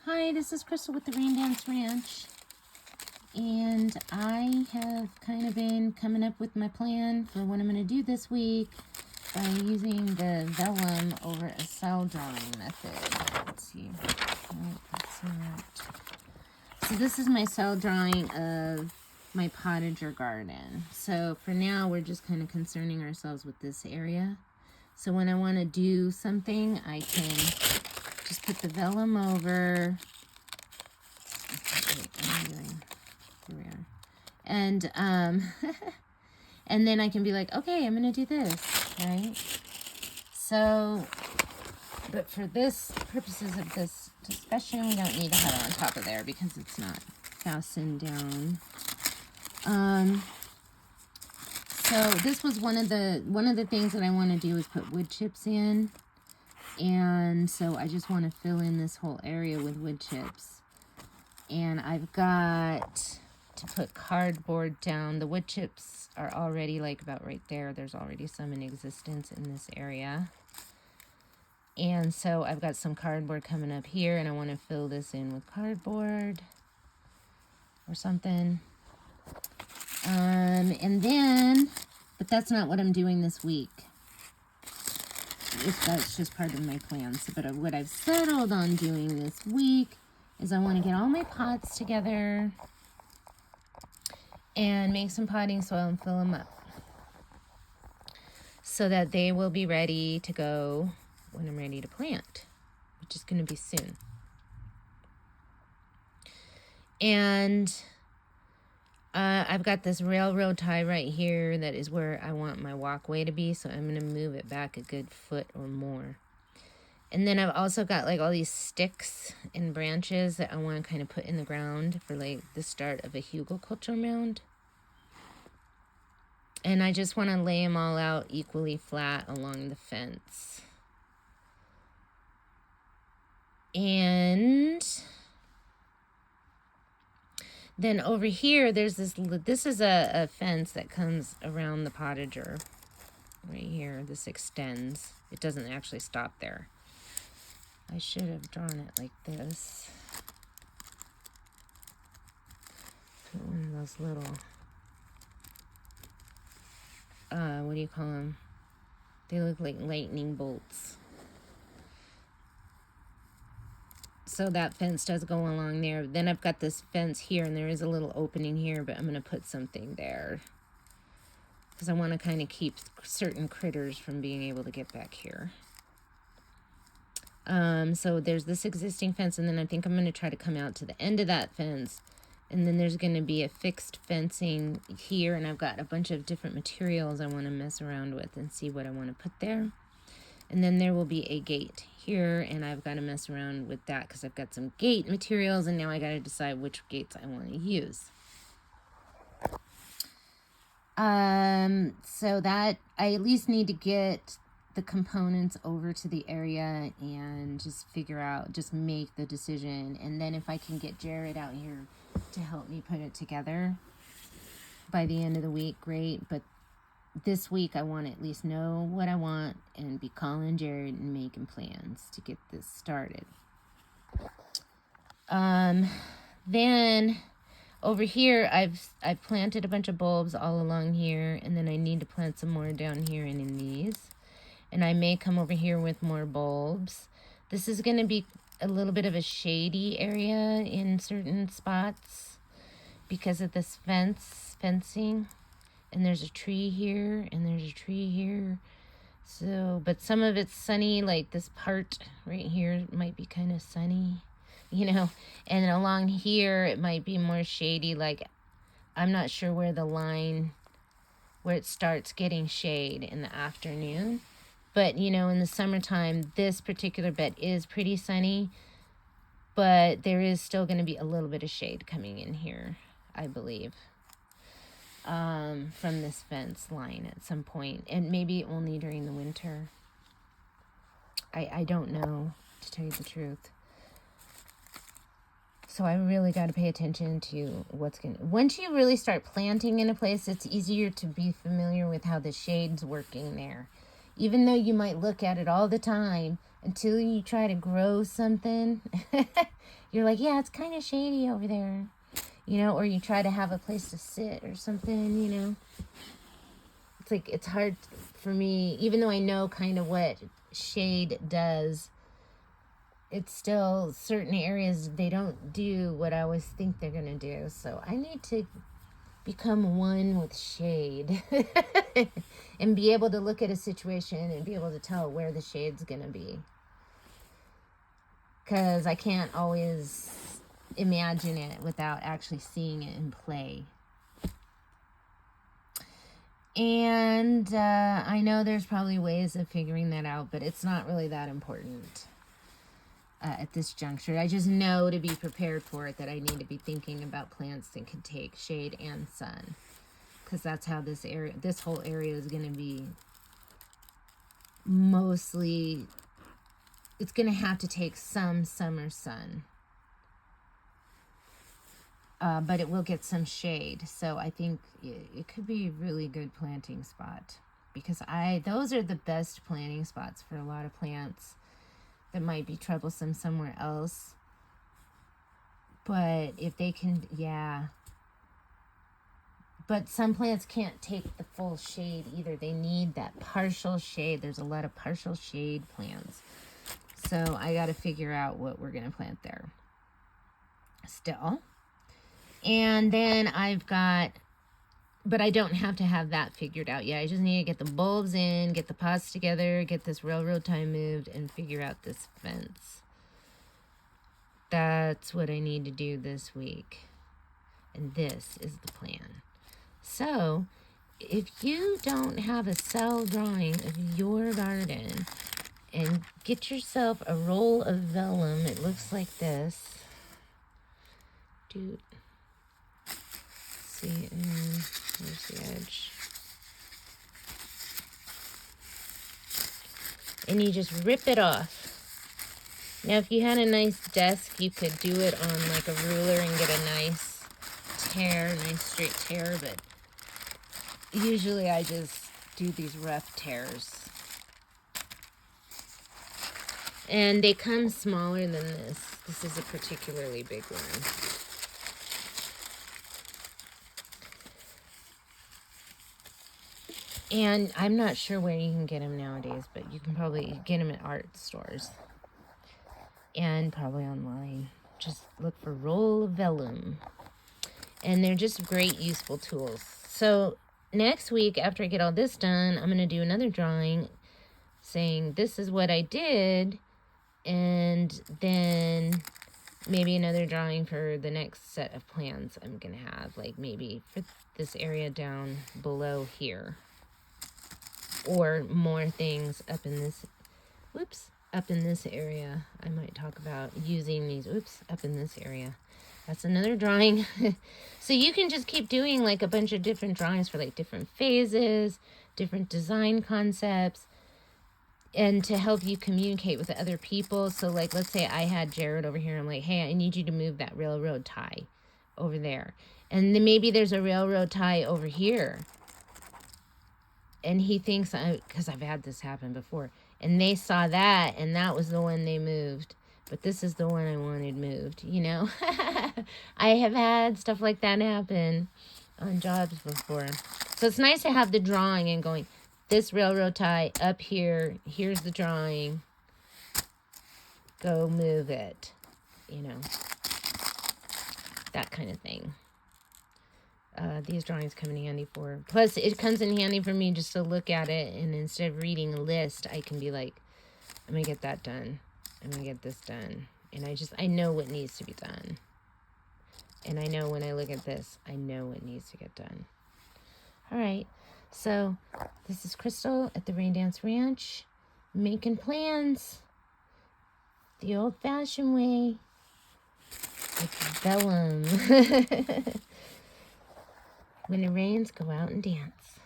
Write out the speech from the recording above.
Hi, this is Crystal with the Rain Dance Ranch, and I have kind of been coming up with my plan for what I'm going to do this week by using the vellum over a cell drawing method. Let's see. Oh, that's not. So this is my cell drawing of my potager garden. So for now, we're just kind of concerning ourselves with this area. So when I want to do something, I can just put the vellum over. Wait, what am I doing? Here we are. And and then I can be like, okay, I'm gonna do this, right? So, but for this purposes of this discussion, we don't need to have it on top of there because it's not fastened down. So this was one of the things that I want to do is put wood chips in. And so I just want to fill in this whole area with wood chips. And I've got to put cardboard down. The wood chips are already like about right there. There's already some in existence in this area. And so I've got some cardboard coming up here, and I want to fill this in with cardboard or something. And then, but that's not what I'm doing this week. That's just part of my plans. But what I've settled on doing this week is I want to get all my pots together and make some potting soil and fill them up so that they will be ready to go when I'm ready to plant, which is going to be soon. And I've got this railroad tie right here that is where I want my walkway to be, so I'm going to move it back a good foot or more. And then I've also got like all these sticks and branches that I want to kind of put in the ground for like the start of a hugelkultur mound. And I just want to lay them all out equally flat along the fence. And then over here, there's this is a fence that comes around the potager. Right here, this extends. It doesn't actually stop there. I should have drawn it like this. Put one of those little, what do you call them? They look like lightning bolts. So that fence does go along there. Then I've got this fence here, and there is a little opening here, but I'm going to put something there because I want to kind of keep certain critters from being able to get back here. So there's this existing fence, and then I think I'm going to try to come out to the end of that fence, and then there's going to be a fixed fencing here, and I've got a bunch of different materials I want to mess around with and see what I want to put there. And then there will be a gate here, and I've got to mess around with that because I've got some gate materials, and now I got to decide which gates I want to use. So that I at least need to get the components over to the area and just figure out, just make the decision. And then if I can get Jared out here to help me put it together by the end of the week, great. But this week I want to at least know what I want and be calling Jared and making plans to get this started. Then over here I've planted a bunch of bulbs all along here, and then I need to plant some more down here and in these. And I may come over here with more bulbs. This is going to be a little bit of a shady area in certain spots because of this fencing. And there's a tree here, and there's a tree here. So, but some of it's sunny, like this part right here might be kind of sunny, you know. And along here, it might be more shady, like I'm not sure where the line, where it starts getting shade in the afternoon. But, you know, in the summertime, this particular bed is pretty sunny, but there is still going to be a little bit of shade coming in here, I believe. From this fence line at some point, and maybe only during the winter. I don't know, to tell you the truth. So I really got to pay attention to once you really start planting in a place, it's easier to be familiar with how the shade's working there. Even though you might look at it all the time until you try to grow something, you're like, yeah, it's kind of shady over there, you know, or you try to have a place to sit or something, you know. It's like, it's hard for me, even though I know kind of what shade does, it's still certain areas they don't do what I always think they're going to do. So I need to become one with shade and be able to look at a situation and be able to tell where the shade's going to be. Because I can't always imagine it without actually seeing it in play. And I know there's probably ways of figuring that out, but it's not really that important at this juncture. I just know to be prepared for it that I need to be thinking about plants that can take shade and sun, because that's how this whole area is going to be mostly. It's going to have to take some summer sun. But it will get some shade. So I think it could be a really good planting spot, because those are the best planting spots for a lot of plants that might be troublesome somewhere else. But if they can, yeah. But some plants can't take the full shade either. They need that partial shade. There's a lot of partial shade plants. So I got to figure out what we're going to plant there still. And then I've got, but I don't have to have that figured out yet. I just need to get the bulbs in, get the pots together, get this railroad tie moved, and figure out this fence. That's what I need to do this week. And this is the plan. So, if you don't have a cell drawing of your garden, and get yourself a roll of vellum. It looks like this. Dude. See, where's the edge? And you just rip it off. Now, if you had a nice desk, you could do it on like a ruler and get a nice straight tear, but usually I just do these rough tears. And they come smaller than this. This is a particularly big one. And I'm not sure where you can get them nowadays, but you can probably get them at art stores. And probably online. Just look for roll of vellum. And they're just great, useful tools. So next week, after I get all this done, I'm going to do another drawing saying this is what I did. And then maybe another drawing for the next set of plans I'm going to have. Like maybe for this area down below here. Or more things up in this, up in this area. I might talk about using these, up in this area. That's another drawing. So you can just keep doing like a bunch of different drawings for like different phases, different design concepts. And to help you communicate with other people. So like, let's say I had Jared over here. I'm like, hey, I need you to move that railroad tie over there. And then maybe there's a railroad tie over here. And he thinks, because I've had this happen before. And they saw that, and that was the one they moved. But this is the one I wanted moved, you know. I have had stuff like that happen on jobs before. So it's nice to have the drawing and going, this railroad tie up here, here's the drawing, go move it, you know, that kind of thing. These drawings come in handy for, plus it comes in handy for me just to look at it, and instead of reading a list, I can be like, I'm going to get that done, I'm going to get this done, and I know what needs to be done, and I know when I look at this, I know what needs to get done. All right. So, this is Crystal at the Rain Dance Ranch, making plans the old-fashioned way, with vellum. When it rains, go out and dance.